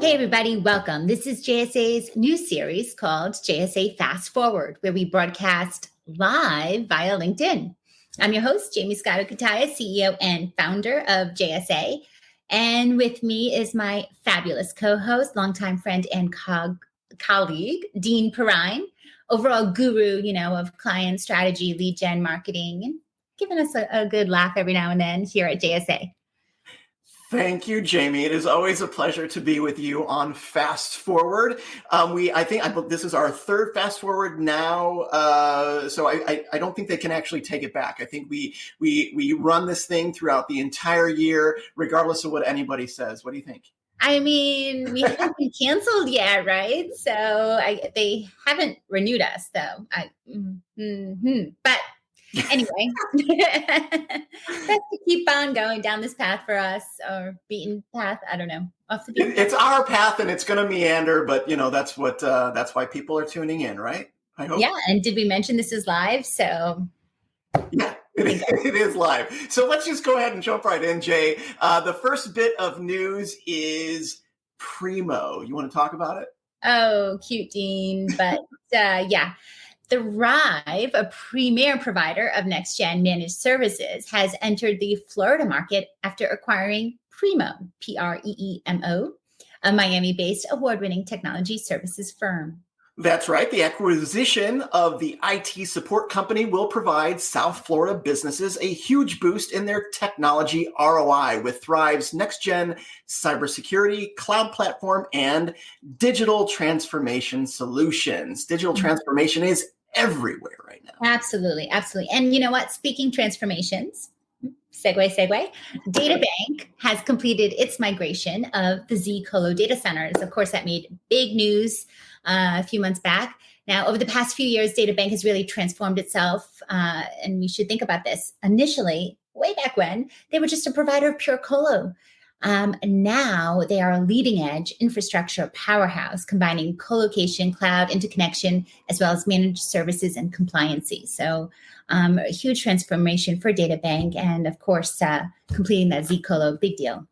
Hey, everybody, welcome. This is JSA's new series called JSA Fast Forward, where we broadcast live via LinkedIn. I'm your host, Jamie Scotto-Cutaia, CEO and founder of JSA. And with me is my fabulous co-host, longtime friend and colleague, Dean Perrine, overall guru, of client strategy, lead gen marketing, and giving us a good laugh every now and then here at JSA. Thank you, Jamie. It is always a pleasure to be with you on Fast Forward. I think this is our third Fast Forward now, so I don't think they can actually take it back. I think we run this thing throughout the entire year, regardless of what anybody says. What do you think? I mean, we haven't been canceled yet, right? So they haven't renewed us, though. But anyway, best to keep on going down this path for us, or beaten path. I don't know. It's our path, and it's going to meander. But that's why people are tuning in, right? I hope. Yeah, and did we mention this is live? So yeah. It is live. So let's just go ahead and jump right in, Jay. The first bit of news is Primo. You want to talk about it? Oh, cute, Dean. But yeah. Thrive, a premier provider of next-gen managed services, has entered the Florida market after acquiring Primo, Preemo, a Miami-based award-winning technology services firm. That's right. The acquisition of the IT support company will provide South Florida businesses a huge boost in their technology ROI with Thrive's next-gen cybersecurity, cloud platform, and digital transformation solutions. Digital transformation is everywhere right now. Absolutely. And you know what? Speaking transformations, segue, DataBank has completed its migration of the zColo data centers. Of course, that made big news a few months back. Now, over the past few years, DataBank has really transformed itself, and we should think about this. Initially, way back when, they were just a provider of pure colo. Now they are a leading edge infrastructure powerhouse, combining colocation, cloud interconnection, as well as managed services and compliancy. So a huge transformation for DataBank, and of course, completing that zColo, big deal.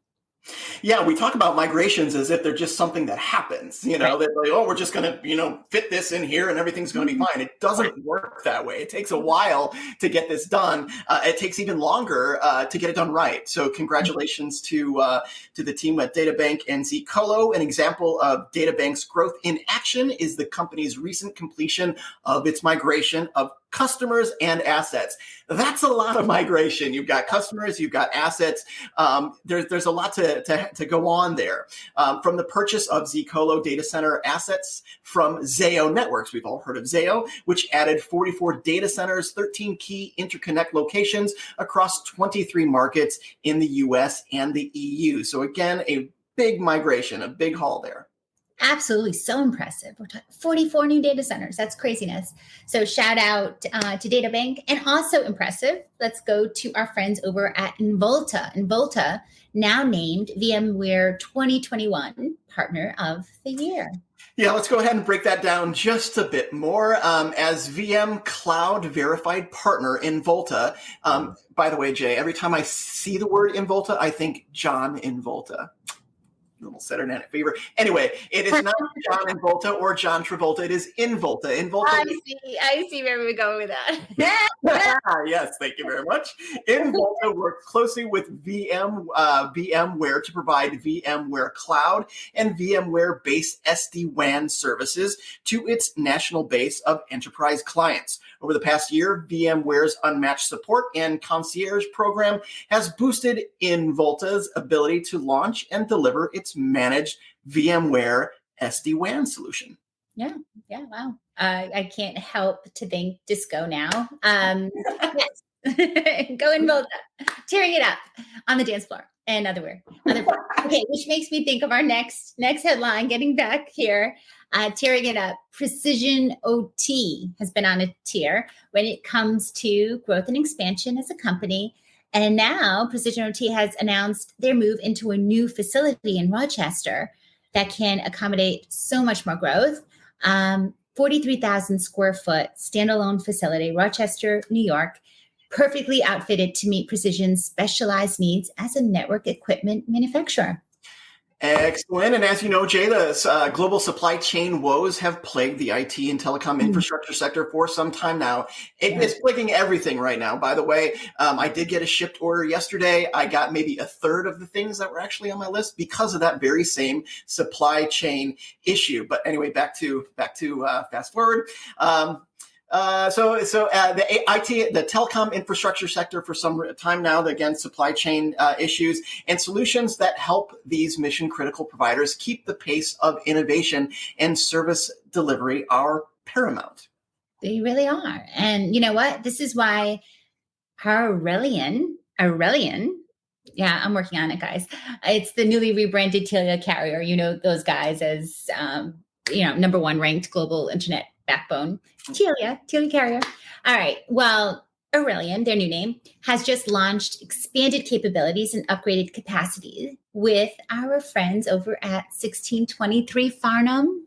Yeah, we talk about migrations as if they're just something that happens, right. They're like, oh, we're just going to, fit this in here and everything's going to be fine. It doesn't work that way. It takes a while to get this done. It takes even longer to get it done right. So congratulations to the team at DataBank and zColo. An example of DataBank's growth in action is the company's recent completion of its migration of customers and assets. That's a lot of migration. You've got customers, you've got assets. There's a lot to go on there. From the purchase of zColo data center assets from Zayo Networks. We've all heard of Zayo, which added 44 data centers, 13 key interconnect locations across 23 markets in the US and the EU. So again, a big migration, a big haul there. Absolutely. So impressive. We're talking 44 new data centers. That's craziness. So shout out to DataBank. And also impressive, let's go to our friends over at Involta. Involta, now named VMware 2021 Partner of the Year. Yeah, let's go ahead and break that down just a bit more. As VM Cloud Verified Partner, Involta. By the way, Jay, every time I see the word Involta, I think John Involta. Little Saturday Night Fever. Anyway, it is not John Involta or John Travolta. It is Involta. I see where we're going with that. Yes, thank you very much. Involta works closely with VMware to provide VMware Cloud and VMware-based SD-WAN services to its national base of enterprise clients. Over the past year, VMware's unmatched support and concierge program has boosted Involta's ability to launch and deliver its managed VMware SD-WAN solution. Yeah, wow. I can't help to think disco now. Yes. Go Involta, tearing it up on the dance floor and other Okay, which makes me think of our next headline, getting back here. Tearing it up. Precision OT has been on a tear when it comes to growth and expansion as a company. And now Precision OT has announced their move into a new facility in Rochester that can accommodate so much more growth. 43,000 square foot standalone facility, Rochester, New York, perfectly outfitted to meet Precision's specialized needs as a network equipment manufacturer. Excellent. And as you know, Jay, the global supply chain woes have plagued the IT and telecom infrastructure sector for some time now. It's plaguing everything right now, by the way. I did get a shipped order yesterday. I got maybe a third of the things that were actually on my list because of that very same supply chain issue. But anyway, back to fast forward. The IT, the telecom infrastructure sector for some time now, again, supply chain issues and solutions that help these mission critical providers keep the pace of innovation and service delivery are paramount. They really are. And you know what? This is why Aurelian, yeah, I'm working on it, guys. It's the newly rebranded Telia carrier. You know those guys as, number one ranked global internet backbone. Telia carrier. All right. Well, Aurelian, their new name, has just launched expanded capabilities and upgraded capacity with our friends over at 1623 Farnham.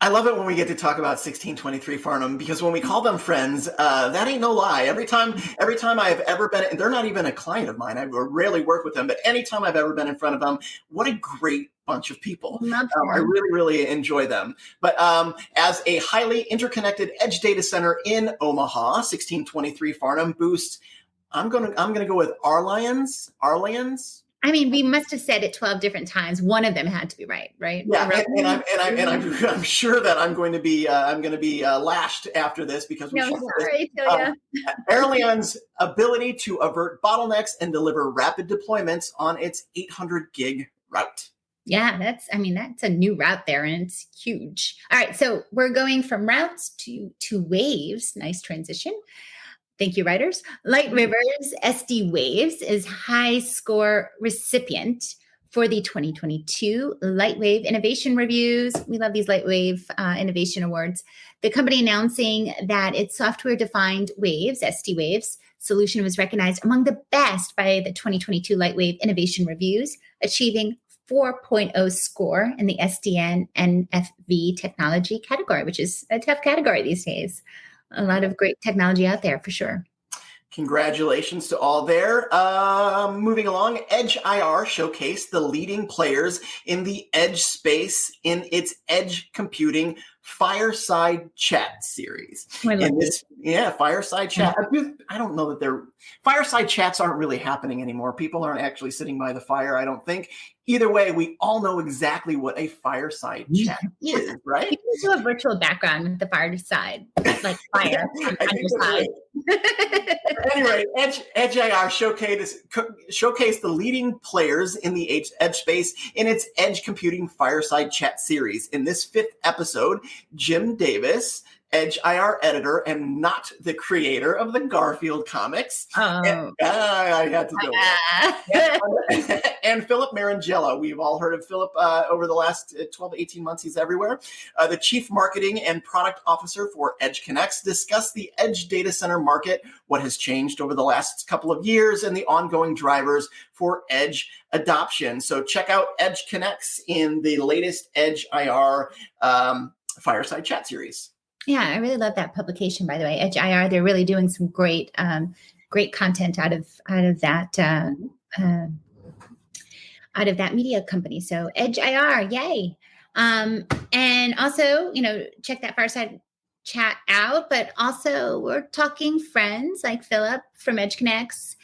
I love it when we get to talk about 1623 Farnham, because when we call them friends, that ain't no lie. Every time I have ever been, and they're not even a client of mine, I rarely work with them, but anytime I've ever been in front of them, what a great bunch of people. I really, really enjoy them. But as a highly interconnected edge data center in Omaha, 1623 Farnham boasts, I'm gonna go with Arlians. I mean, we must have said it 12 different times. One of them had to be right? Yeah, I'm sure that I'm going to be lashed after this because Airlion's ability to avert bottlenecks and deliver rapid deployments on its 800 gig route. Yeah, that's a new route there, and it's huge. All right, so we're going from routes to waves. Nice transition. Thank you, writers. Light River's SD Waves is high score recipient for the 2022 Lightwave Innovation Reviews. We love these Lightwave Innovation Awards. The company announcing that its software-defined waves, SD Waves, solution was recognized among the best by the 2022 Lightwave Innovation Reviews, achieving 4.0 score in the SDN NFV technology category, which is a tough category these days. A lot of great technology out there for sure. Congratulations to all there. Moving along, Edge IR showcased the leading players in the edge space in its edge computing fireside chat series. Fireside chat. I don't know that fireside chats aren't really happening anymore. People aren't actually sitting by the fire, I don't think. Either way, we all know exactly what a fireside chat is, right? You can do a virtual background with the fireside, like fire on your side. Anyway, Edge IR showcased the leading players in the edge space in its edge computing fireside chat series. In this 5th episode, Jim Davis, Edge IR editor and not the creator of the Garfield comics. I had to do it. And Philip Marangella. We've all heard of Philip over the last 12 to 18 months. He's everywhere. The chief marketing and product officer for Edge Connects discussed the edge data center market, what has changed over the last couple of years, and the ongoing drivers for edge adoption. So check out Edge Connects in the latest Edge IR fireside chat series. Yeah, I really love that publication, by the way. Edge IR, they're really doing some great content out of that media company. So Edge IR, yay! And also, check that fireside chat out. But also, we're talking friends like Philip from Edge Connects.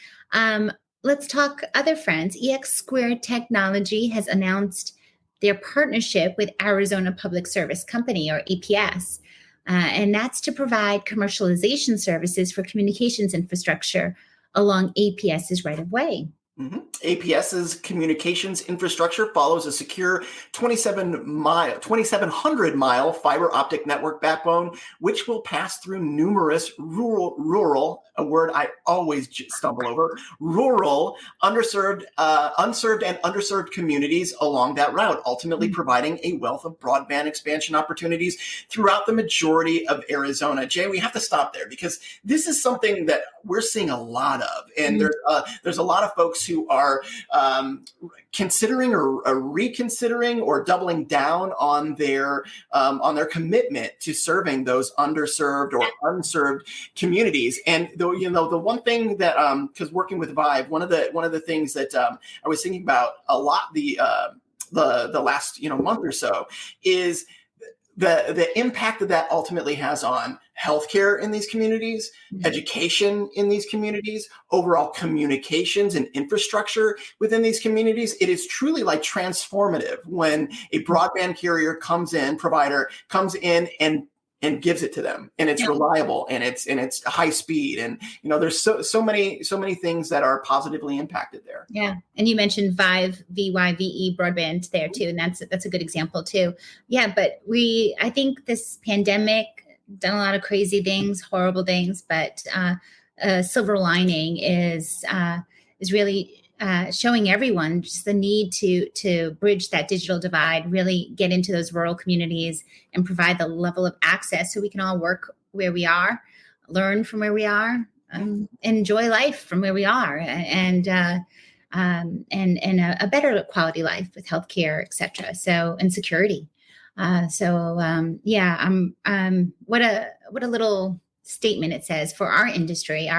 Let's talk other friends. EX Squared Technology has announced their partnership with Arizona Public Service Company, or APS. And that's to provide commercialization services for communications infrastructure along APS's right-of-way. Mm-hmm. APS's communications infrastructure follows a secure 2,700-mile fiber optic network backbone, which will pass through numerous rural, a word I always stumble over, rural, unserved and underserved communities along that route, ultimately providing a wealth of broadband expansion opportunities throughout the majority of Arizona. Jay, we have to stop there because this is something that we're seeing a lot of, and there's a lot of folks who are considering or reconsidering or doubling down on their commitment to serving those underserved or unserved communities. And though the one thing that because working with Vive, one of the things that I was thinking about a lot the last month or so is the impact that ultimately has on healthcare in these communities, education in these communities, overall communications and infrastructure within these communities. It is truly like transformative when a broadband provider comes in and gives it to them, and it's reliable, and it's high speed, and there's so many things that are positively impacted there. Yeah, and you mentioned VYVE broadband there too, and that's a good example too. Yeah, but I think this pandemic done a lot of crazy things, horrible things, but silver lining is really showing everyone just the need to bridge that digital divide, really get into those rural communities and provide the level of access so we can all work where we are, learn from where we are, enjoy life from where we are, and a better quality life with healthcare, et cetera. So, and security. What a little statement it says for our industry,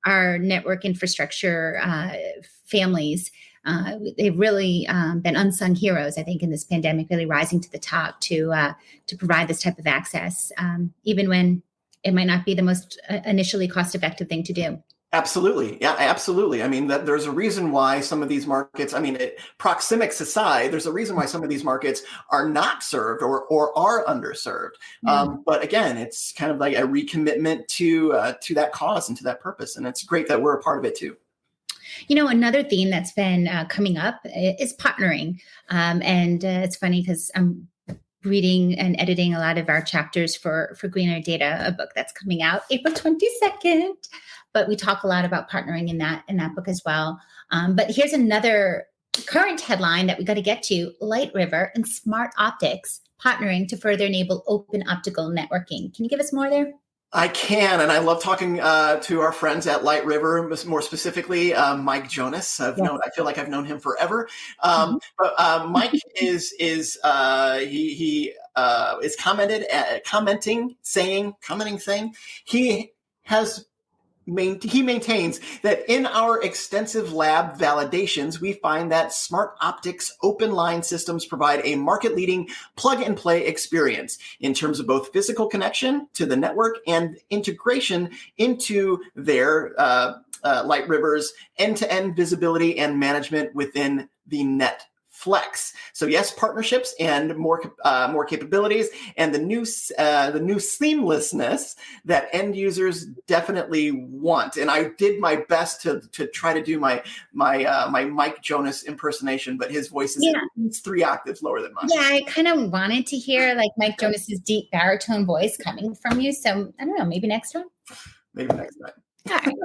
our network infrastructure families. They've really been unsung heroes, I think, in this pandemic, really rising to the top to provide this type of access, even when it might not be the most initially cost-effective thing to do. Absolutely. Yeah, absolutely. I mean, there's a reason why some of these markets, proxemics aside, there's a reason why some of these markets are not served or are underserved. But again, it's kind of like a recommitment to that cause and to that purpose. And it's great that we're a part of it too. Another theme that's been coming up is partnering. And it's funny because I'm reading and editing a lot of our chapters for Greener Data, a book that's coming out April 22nd. But we talk a lot about partnering in that book as well. But here's another current headline that we got to get to: Light River and Smart Optics partnering to further enable open optical networking. Can you give us more there? I can, and I love talking to our friends at Light River, more specifically Mike Jonas. I feel like I've known him forever. But Mike is commenting, saying he maintains that in our extensive lab validations, we find that smart optics open line systems provide a market-leading plug-and-play experience in terms of both physical connection to the network and integration into their Light River's end-to-end visibility and management within the net flex. So yes, partnerships and more capabilities, and the new seamlessness that end users definitely want. And I did my best to try to do my Mike Jonas impersonation, but his voice is at least 3 octaves lower than mine. Yeah, I kind of wanted to hear like Mike Jonas's deep baritone voice coming from you. So I don't know, maybe next time. Maybe next time. All right.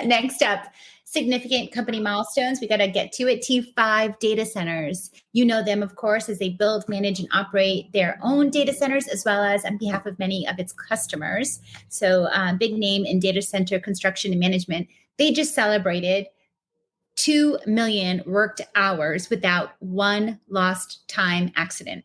Next up, significant company milestones. We got to get to it. T5 data centers. You know them, of course, as they build, manage, and operate their own data centers, as well as on behalf of many of its customers. So big name in data center construction and management. They just celebrated 2 million worked hours without one lost time accident.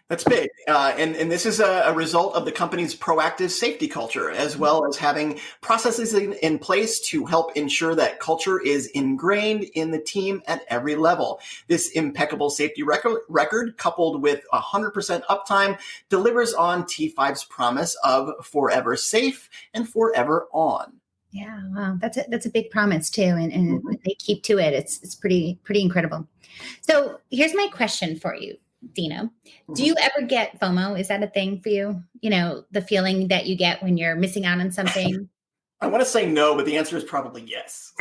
That's big. And this is a result of the company's proactive safety culture, as well as having processes in place to help ensure that culture is ingrained in the team at every level. This impeccable safety record, coupled with 100% uptime, delivers on T5's promise of forever safe and forever on. Yeah, wow, that's a big promise too, and they keep to it. It's pretty incredible. So here's my question for you, Dino. Do you ever get FOMO? Is that a thing for you? The feeling that you get when you're missing out on something? I want to say no, but the answer is probably yes.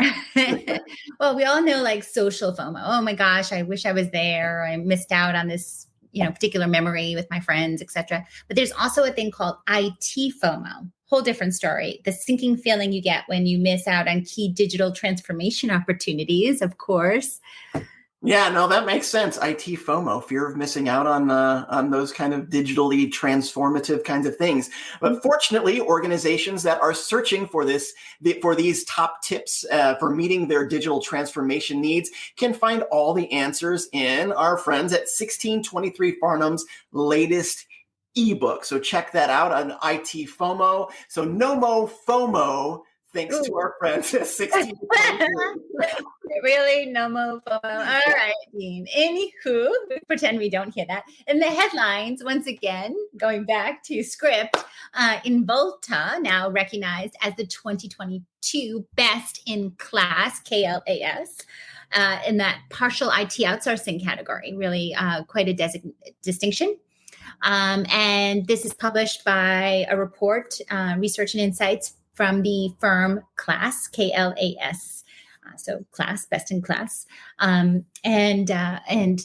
Well, we all know like social FOMO. Oh my gosh, I wish I was there. I missed out on this, particular memory with my friends, etc. But there's also a thing called IT FOMO. Whole different story. The sinking feeling you get when you miss out on key digital transformation opportunities, of course. Yeah, no, that makes sense. IT FOMO, fear of missing out on those kind of digitally transformative kinds of things. But fortunately, organizations that are searching for these top tips for meeting their digital transformation needs can find all the answers in our friends at 1623 Farnham's latest ebook. So check that out on IT FOMO. So no more FOMO. thanks to Ooh. our friends at 16 to 23. Really? No more FOMO. All right, Dean. Anywho, pretend we don't hear that. In the headlines, once again, going back to script, Involta, now recognized as the 2022 Best in Class, KLAS, in that partial IT outsourcing category. Really quite a distinction. And this is published by a report, Research and Insights from the firm Class, KLAS. So class, best in class. And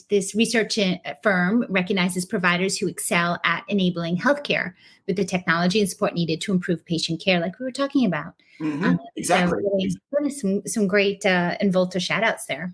this research firm recognizes providers who excel at enabling healthcare with the technology and support needed to improve patient care, like we were talking about. Exactly. So really some great Involta shout outs there.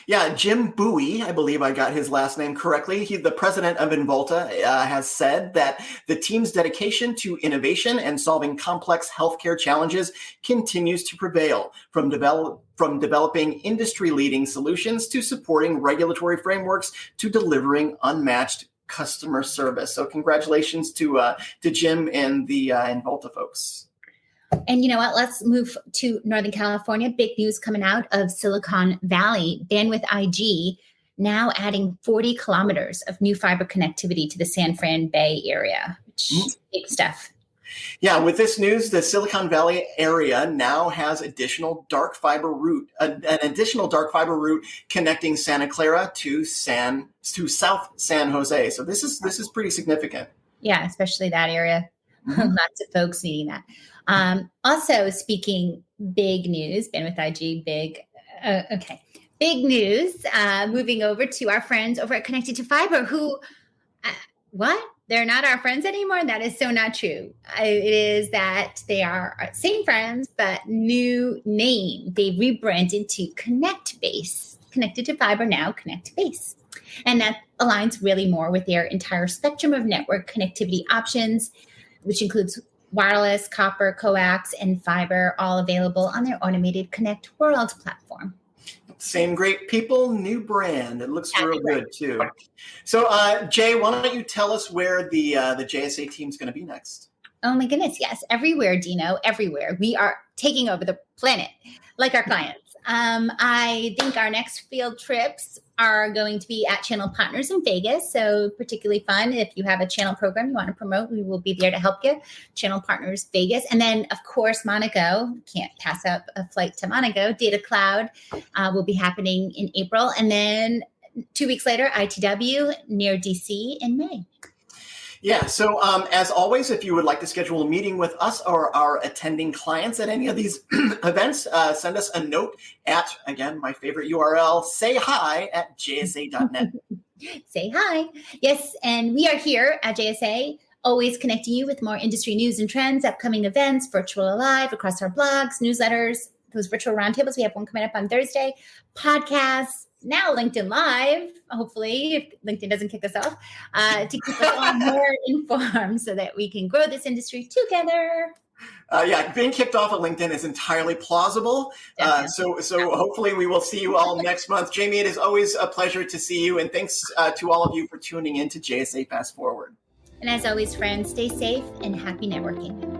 Yeah, Jim Bowie, I believe I got his last name correctly. He's the president of Involta, has said that the team's dedication to innovation and solving complex healthcare challenges continues to prevail, from developing industry-leading solutions to supporting regulatory frameworks to delivering unmatched customer service. So congratulations to Jim and the Involta folks. And you know what? Let's move to Northern California. Big news coming out of Silicon Valley. Bandwidth IG now adding 40 kilometers of new fiber connectivity to the San Fran Bay area. Big stuff. Yeah, with this news, the Silicon Valley area now has an additional dark fiber route connecting Santa Clara to South San Jose. So this is pretty significant. Yeah, especially that area. Lots of folks needing that. Also, speaking big news, Bandwidth IG, big news. Moving over to our friends over at Connected to Fiber, who, what? They're not our friends anymore? That is so not true. It is that they are our same friends, but new name. They rebranded to ConnectBase. Connected to Fiber now, ConnectBase. And that aligns really more with their entire spectrum of network connectivity options, which includes wireless, copper, coax, and fiber, all available on their automated Connect World platform. Same great people, new brand. It looks real good too. So, Jay, why don't you tell us where the JSA team's going to be next? Oh my goodness, yes, everywhere, Dino, everywhere. We are taking over the planet, like our clients. I think our next field trips are going to be at Channel Partners in Vegas. So particularly fun. If you have a channel program you want to promote, we will be there to help you. Channel Partners Vegas. And then, of course, Monaco. Can't pass up a flight to Monaco. Data Cloud will be happening in April. And then 2 weeks later, ITW near DC in May. Yeah. So as always, if you would like to schedule a meeting with us or our attending clients at any of these events, send us a note at, again, my favorite URL, sayhi@jsa.net. Say hi. Yes. And we are here at JSA, always connecting you with more industry news and trends, upcoming events, virtual or live, across our blogs, newsletters, those virtual roundtables. We have one coming up on Thursday, podcasts, now LinkedIn Live, hopefully, if LinkedIn doesn't kick us off, to keep us all more informed so that we can grow this industry together. Yeah, being kicked off at LinkedIn is entirely plausible. So hopefully we will see you all next month. Jamie, it is always a pleasure to see you. And thanks to all of you for tuning in to JSA Fast Forward. And as always, friends, stay safe and happy networking.